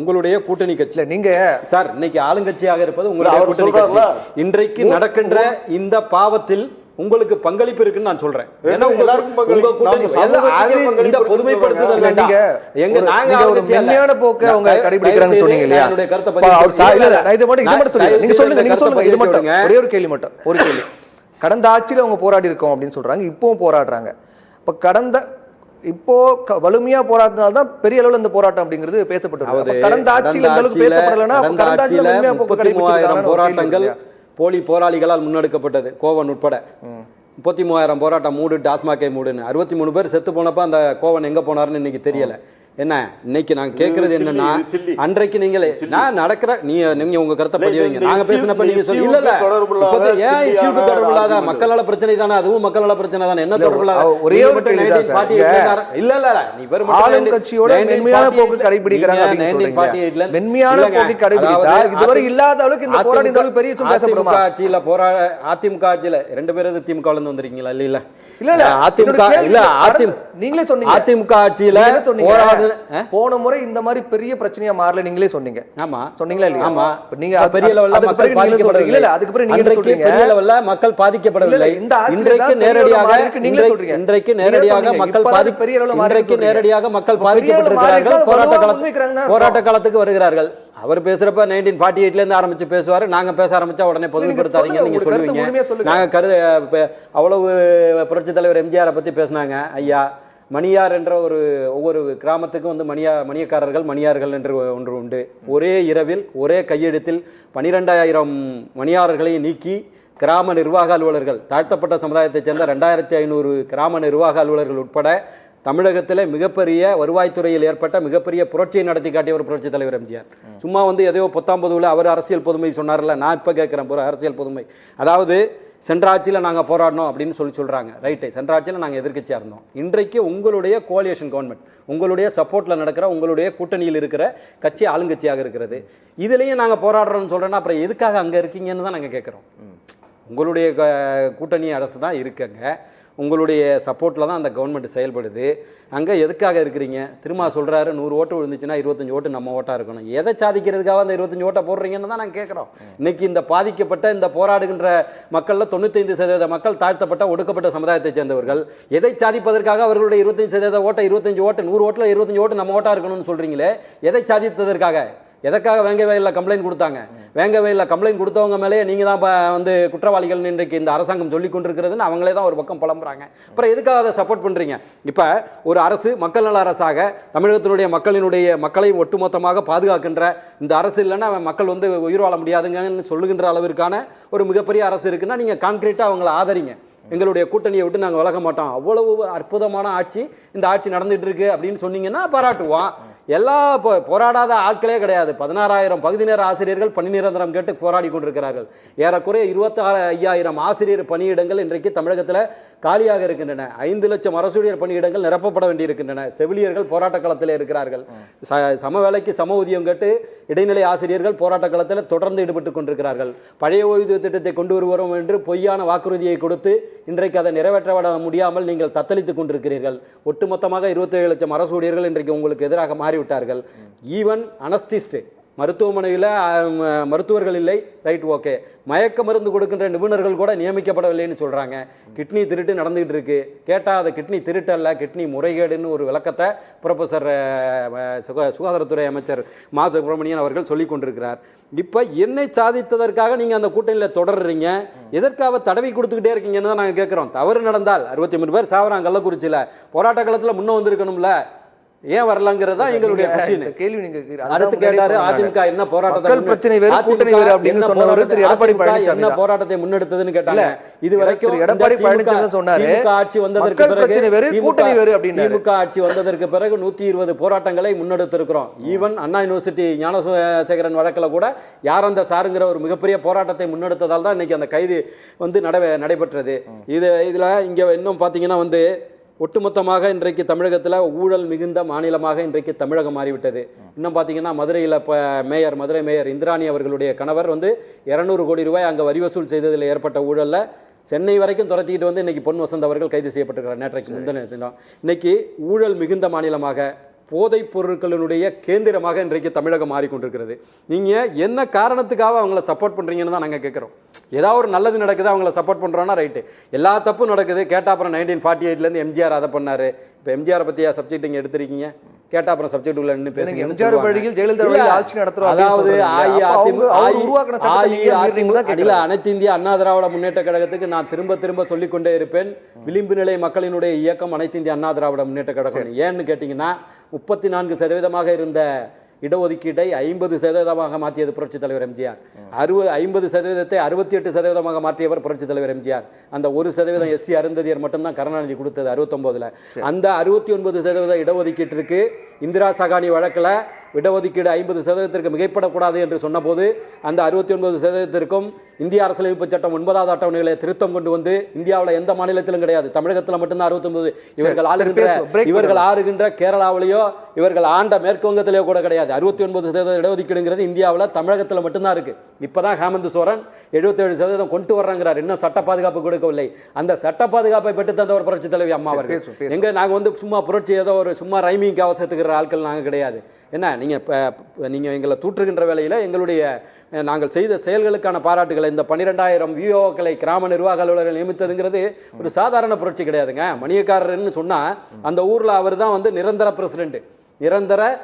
உங்களுடைய கூட்டணி கட்சி நீங்க சார் இன்னைக்கு ஆளுங்கட்சியாக இருப்பது உங்களுடைய கூட்டணி கட்சி. இன்றைக்கு நடக்கின்ற இந்த பாவத்தில் உங்களுக்கு பங்களிப்பு இருக்குன்னு நான் சொல்றேன். ஏன்னா உங்க கூட்டணி இந்த பொதுமைப்படுத்துதல் வேண்டாம். நாங்க ஒரு மென்மையான போக்கை அவங்க கடைபிடிக்கிறாங்கன்னு சொன்னீங்க இல்லையா? என்னுடைய கருத்தை இது மட்டும் சொல்லுங்க. நீங்க சொல்லுங்க இது மட்டும் ஒரே ஒரு கேள்வி மட்டும். ஒரு கேள்வி. கடந்த ஆட்சியில அவங்க போராடி இருக்கோம் அப்படின்னு சொல்றாங்க, இப்பவும் போராடுறாங்க. இப்ப இப்போ வலிமையா போராட்டினால்தான் பெரிய அளவுல இந்த போராட்டம் அப்படிங்கிறது பேசப்பட்டு கடந்த ஆட்சியில் இந்த அளவுக்கு பேசப்படலைன்னா கடந்த ஆட்சியில வலிமையா போக்கு கடைபிடிச்சிருக்காங்க. போராட்டங்கள் போலி போராளிகளால் முன்னெடுக்கப்பட்டது, கோவன் உட்பட 33,000 போராட்டம் மூடு, டாஸ்மாகை மூடுன்னு 63 பேர் செத்து போனப்ப அந்த கோவன் எங்க போனாருன்னு இன்னைக்கு தெரியல. என்ன இன்னைக்கு நான் கேட்கறது என்னன்னா, அன்றைக்கு நீங்களே நான் நடக்கிற நீங்க உங்க கருத்தை பதிவு வைங்க. நாங்க பேசினப்ப நீங்க சொல்லி இல்ல ஏன் இஷ்யூக்கு தொடர்பு இல்லாத மக்களால பிரச்சனை தானே, அதுவும் மக்களால பிரச்சனை தானே, என்ன தொடர்பு இல்லாத ஒரே ஒரு இல்ல நீ வெறும் ஆளும் கட்சியோட மென்மையான போக்கு கடைபிடிக்கிறாங்க அப்படின்னு சொல்றீங்க. மென்மையான போக்கு கடைபிடித்தா இதுவரை இல்லாத அளவுக்கு இந்த போராட்டம் இந்த அளவுக்கு பெரிய பேசப்படுமா? ஆட்சியில அதிமுக ஆட்சியில 2 பேரும் திமுக ல வந்திருக்கீங்களா? இல்ல அதிமுக இல்ல நீங்களே சொன்னீங்க அதிமுக ஆட்சியில போன முறை இந்த மாதிரி பெரிய பிரச்சனையா மாறல, நீங்களே சொன்னீங்க. ஆமா சொன்னீங்களா இல்லையா? ஆமா நீங்க பெரிய லெவல்ல மக்கள் பாதிக்கப்படவில்லை. இல்ல அதுக்கு பிறகு நீங்க சொல்றீங்க பெரிய லெவல்ல மக்கள் பாதிக்கப்படவில்லை. இந்த இன்றைக்கு நேரடியாக நீங்களே சொல்றீங்க. இன்றைக்கு நேரடியாக மக்கள் பெரிய லெவல்ல இன்றைக்கு நேரடியாக மக்கள் பாதிக்கப்பட்டிருக்கிறார்கள். போராட்ட காலத்துக்கு வருகிறார்கள். அவர் பேசுறப்ப 1948 இருந்து ஆரம்பிச்சு பேசுவாரு. நாங்க பேச ஆரம்பிச்சா உடனே பொதுமைப்படுத்தாதீங்க நீங்க சொல்லுவீங்க. நாங்க அவ்வளவு புரட்சி தலைவர் எம்ஜிஆரை பத்தி பேசினாங்க. ஐயா மணியார் என்ற ஒவ்வொரு கிராமத்துக்கும் வந்து மணியக்காரர்கள் மணியார்கள் என்று ஒன்று உண்டு. ஒரே இரவில் ஒரே கையெழுத்தில் 12,000 மணியாரர்களை நீக்கி கிராம நிர்வாக அலுவலர்கள், தாழ்த்தப்பட்ட சமுதாயத்தைச் சேர்ந்த 2,500 கிராம நிர்வாக அலுவலர்கள் உட்பட தமிழகத்தில் மிகப்பெரிய வருவாய்த்துறையில் ஏற்பட்ட மிகப்பெரிய புரட்சியை நடத்தி காட்டிய ஒரு புரட்சி தலைவர் எம்ஜிஆர். சும்மா வந்து எதையோ 19 அவர் அரசியல் பொதுமை சொன்னார்ல, நான் இப்போ கேட்குறேன் ஒரு அரசியல் பொதுமை. அதாவது சென்ற ஆட்சியில் நாங்கள் போராடணும் அப்படின்னு சொல்கிறாங்க. ரைட்டு, சென்ற ஆட்சியில் நாங்கள் எதிர்க்கட்சியாக இருந்தோம். இன்றைக்கு உங்களுடைய கோலியேஷன் கவர்மெண்ட், உங்களுடைய சப்போர்ட்டில் நடக்கிற உங்களுடைய கூட்டணியில் இருக்கிற கட்சி ஆளுங்கட்சியாக இருக்கிறது. இதுலேயும் நாங்கள் போராடுறோம்னு சொல்கிறேன்னா அப்புறம் எதுக்காக அங்கே இருக்கீங்கன்னு தான் நாங்கள் கேட்குறோம். உங்களுடைய கூட்டணி அரசு தான் இருக்குங்க, உங்களுடைய சப்போர்ட்டில் தான் அந்த கவர்மெண்ட் செயல்படுது. அங்கே எதுக்காக இருக்கிறீங்க? திரும்ப சொல்கிறாரு 100 ஓட்டு விழுந்துச்சுன்னா 25 ஓட்டு நம்ம ஓட்டாக இருக்கணும். எதை சாதிக்கிறதுக்காக அந்த 25 ஓட்டை போடுறீங்கன்னு தான் நாங்கள் கேட்குறோம். இன்னைக்கு இந்த பாதிக்கப்பட்ட இந்த போராடுகின்ற மக்களில் 95% மக்கள் தாழ்த்தப்பட்ட ஒடுக்கப்பட்ட சமுதாயத்தை சேர்ந்தவர்கள். எதை சாதிப்பதற்காக அவர்களுடைய 25% ஓட்டை 25 ஓட்டு 100 ஓட்டில் 25 ஓட்டு நம்ம ஓட்டாக இருக்கணும்னு சொல்கிறீங்களே, எதை சாதித்ததற்காக? எதற்காக வேங்க வயலில் கம்ப்ளைண்ட் கொடுத்தாங்க? வேங்க வயலில் கம்ப்ளைண்ட் கொடுத்தவங்க மேலே நீங்கள் தான் வந்து குற்றவாளிகள் இன்றைக்கு இந்த அரசாங்கம் சொல்லி கொண்டிருக்கிறதுன்னு அவங்களே தான் ஒரு பக்கம் புலம்புறாங்க. அப்புறம் எதுக்காக அதை சப்போர்ட் பண்ணுறீங்க? இப்போ ஒரு அரசு மக்கள் நல அரசாக தமிழகத்தினுடைய மக்களை ஒட்டுமொத்தமாக பாதுகாக்கின்ற இந்த அரசு இல்லைன்னா மக்கள் வந்து உயிர் வாழ முடியாதுங்கன்னு சொல்லுகின்ற அளவிற்கான ஒரு மிகப்பெரிய அரசு இருக்குன்னா நீங்கள் கான்கிரீட்டாக அவங்களை ஆதரிங்க. எங்களுடைய கூட்டணியை விட்டு நாங்கள் விலக மாட்டோம், அவ்வளவு அற்புதமான ஆட்சி இந்த ஆட்சி நடந்துகிட்டு இருக்கு அப்படின்னு சொன்னீங்கன்னா பாராட்டுவோம். எல்லா போராடாத ஆட்களே கிடையாது. 16,000 பகுதி நேர ஆசிரியர்கள் பணி நிரந்தரம் கேட்டு போராடி கொண்டிருக்கிறார்கள். ஏறக்குறைய 26,000 ஆசிரியர் பணியிடங்கள் இன்றைக்கு தமிழகத்தில் காலியாக இருக்கின்றன. 5 லட்சம் அரசூழியர் பணியிடங்கள் நிரப்பப்பட வேண்டியிருக்கின்றன. செவிலியர்கள் போராட்ட களத்தில் இருக்கிறார்கள். சம வேலைக்கு சம ஊதியம் கேட்டு இடைநிலை ஆசிரியர்கள் போராட்ட களத்தில் தொடர்ந்து ஈடுபட்டு கொண்டிருக்கிறார்கள். பழைய ஓய்வூதிய திட்டத்தை கொண்டு வருவோம் என்று பொய்யான வாக்குறுதியை கொடுத்து இன்றைக்கு அதை நிறைவேற்ற முடியாமல் நீங்கள் தத்தளித்துக் கொண்டிருக்கிறீர்கள். ஒட்டுமொத்தமாக 27 லட்சம் அரசு ஊழியர்கள் இன்றைக்கு உங்களுக்கு எதிராக மாறிவிட்டார்கள். ஈவன் அனஸ்திஸ்ட் மருத்துவமனையில் மருத்துவர்கள் இல்லை, ரைட் ஓகே, மயக்க மருந்து கொடுக்கின்ற நிபுணர்கள் கூட நியமிக்கப்படவில்லைன்னு சொல்கிறாங்க. கிட்னி திருட்டு நடந்துகிட்டு இருக்கு. கேட்டால் அது கிட்னி திருட்டு அல்ல, கிட்னி முறைகேடுன்னு ஒரு விளக்கத்தை ப்ரொஃபஸர் சுகாதாரத்துறை அமைச்சர் மா சுப்பிரமணியன் அவர்கள் சொல்லி கொண்டிருக்கிறார். இப்போ என்னை சாதித்ததற்காக நீங்கள் அந்த கூட்டணியில் தொடர்றீங்க, எதற்காக தடவி கொடுத்துக்கிட்டே இருக்கீங்கன்னு தான் நாங்கள் கேட்குறோம். தவறு நடந்தால் 63 பேர் சாவறாங்க கள்ளக்குறிச்சியில், போராட்ட காலத்தில் முன்ன வந்திருக்கணும்ல, ஏன் வரலங்கிறதா எங்களுடைய கேள்வி. நீங்க அடுத்து கேட்டாரு அதிமுக என்ன போராட்டத்தை பிரச்சனை வேறு கூட்டணி வேறு அப்படின்னு சொன்னவர் திரு எடப்பாடி பழனிசாமி என்ன போராட்டத்தை முன்னெடுத்ததுன்னு கேட்டாங்க. இதுவரைக்கும் எடப்பாடி பழனிசாமி சொன்னாரு ஆட்சி வந்ததற்கு பிறகு கூட்டணி வேறு அப்படின்னு. திமுக ஆட்சி வந்ததற்கு பிறகு 120 போராட்டங்களை முன்னெடுத்திருக்கிறோம். ஈவன் அண்ணா யூனிவர்சிட்டி ஞானசேகரன் வழக்கில் கூட யார் அந்த சாருங்கிற ஒரு மிகப்பெரிய போராட்டத்தை முன்னெடுத்ததால் தான் இன்னைக்கு அந்த கைது வந்து நடைபெற்றது. இதுல இங்க இன்னும் பாத்தீங்கன்னா வந்து ஒட்டுமொத்தமாக இன்றைக்கு தமிழகத்தில் ஊழல் மிகுந்த மாநிலமாக இன்றைக்கு தமிழகம் மாறிவிட்டது. இன்னும் பார்த்தீங்கன்னா மதுரையில் இப்போ மதுரை மேயர் இந்திராணி அவர்களுடைய கணவர் வந்து 200 கோடி ரூபாய் அங்கே வரி வசூல் செய்ததில் ஏற்பட்ட ஊழலில் சென்னை வரைக்கும் துரத்திக்கிட்டு வந்து இன்னைக்கு பொன் வசந்த் அவர்கள் கைது செய்யப்பட்டிருக்கிறார் நேற்றைக்கு முந்தின தினம். இன்னைக்கு ஊழல் மிகுந்த மாநிலமாக போதைப் பொருட்களினுடைய கேந்திரமாக இன்றைக்கு தமிழகம் மாறிக்கொண்டிருக்கிறது. நீங்கள் என்ன காரணத்துக்காக அவங்கள சப்போர்ட் பண்ணுறீங்கன்னு தான் நாங்கள் கேட்குறோம். ஏதாவது ஒரு நல்லது நடக்குது அவங்கள சப்போர்ட் பண்ணுறோன்னா ரைட்டு, எல்லா தப்பும் நடக்குது. கேட்டால் அப்புறம் 1948 எம்ஜிஆர் அதை பண்ணாரு. இப்போ எம்ஜிஆர் பற்றியா சப்ஜெக்ட் இங்கே எடுத்துருக்கீங்க? கேட்டால் அப்புறம் சப்ஜெக்ட் உள்ள நின்று பேசுங்க. எம்ஜிஆர் வழியில் ஜெயலலிதா வழியில் ஆட்சி நடத்துறோம். அதாவது அஇஅதிமுக அனைத்து இந்திய அண்ணா திராவிட முன்னேற்ற கழகத்துக்கு நான் திரும்ப திரும்ப சொல்லிக்கொண்டே இருப்பேன், விளிம்பு நிலை மக்களினுடைய இயக்கம் அனைத்து இந்திய அண்ணா திராவிட முன்னேற்ற கழகம். ஏன்னு கேட்டிங்கன்னா 34% இருந்த இடஒதுக்கீட்டை 50% மாற்றியது புரட்சித் தலைவர் எம்ஜிஆர். 50% 68% மாற்றியவர் புரட்சித் தலைவர் எம்ஜிஆர். அந்த 1% எஸ்சி அருந்ததியர் மட்டும்தான் கருணாநிதி கொடுத்தது 69. அந்த 69% இடஒதுக்கீட்டிற்கு இந்திரா சகானி வழக்கில் இடஒதுக்கீடு 50% மிகைப்படக்கூடாது என்று சொன்னபோது அந்த 69%க்கும் இந்திய அரசியலமைப்பு சட்டம் 9வது அட்டவணைகளை திருத்தம் கொண்டு வந்து இந்தியாவில் எந்த மாநிலத்திலும் கிடையாது, தமிழகத்தில் மட்டும்தான் 69. இவர்கள் ஆளுகின்ற கேரளாவிலேயோ இவர்கள் ஆண்ட மேற்கு வங்கத்திலேயோ கூட கிடையாது. 69% இடஒதுக்கீடுங்கிறது இந்தியாவில் தமிழகத்தில் மட்டும்தான் இருக்கு. இப்பதான் ஹேமந்த் சோரன் 77% கொண்டு வர்றாங்கிறார். இன்னும் சட்ட பாதுகாப்பு கொடுக்கவில்லை. அந்த சட்ட பாதுகாப்பை பெற்று தந்தவர் புரட்சி தலைவி அம்மா அவர்கள். எங்க நாங்கள் வந்து சும்மா புரட்சி ஏதோ ஒரு சும்மா ரைமிங் அவசரத்துக்கிற ஆட்கள் நாங்கள் கிடையாது. என்ன நீங்கள் எங்களை தூற்றுகின்ற வேலையில் எங்களுடைய நாங்கள் செய்த செயல்களுக்கான பாராட்டுகளை, இந்த 12,000 விஓக்களை கிராம நிர்வாக அலுவலர்கள் நியமித்ததுங்கிறது ஒரு சாதாரண புரட்சி கிடையாதுங்க. மணியக்காரர்னு சொன்னால் அந்த ஊரில் அவர் தான் வந்து நிரந்தர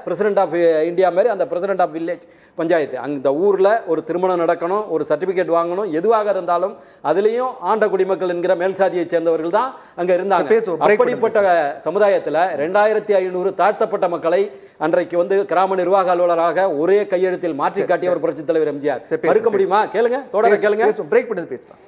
பிரசிடென்ட் ஆஃப் இந்தியா மாதிரி அந்த பிரசிடென்ட் ஆஃப் வில்லேஜ் பஞ்சாயத்து. அந்த ஊரில் ஒரு திருமணம் நடக்கணும், ஒரு சர்டிஃபிகேட் வாங்கணும், எதுவாக இருந்தாலும் அதுலேயும் ஆண்ட குடிமக்கள் என்கிற மேல்சாதியை சேர்ந்தவர்கள் தான் அங்கே இருந்தாங்க. அப்படிப்பட்ட சமுதாயத்தில் 2,500 தாழ்த்தப்பட்ட மக்களை அன்றைக்கு வந்து கிராம நிர்வாக அலுவலராக ஒரே கையெழுத்தில் மாற்றி காட்டியவர் புரட்சித் தலைவர் எம்ஜிஆர். மறுக்க முடியுமா? கேளுங்க, தொடர கேளுங்க. பிரேக் பண்ணி பேசலாம்.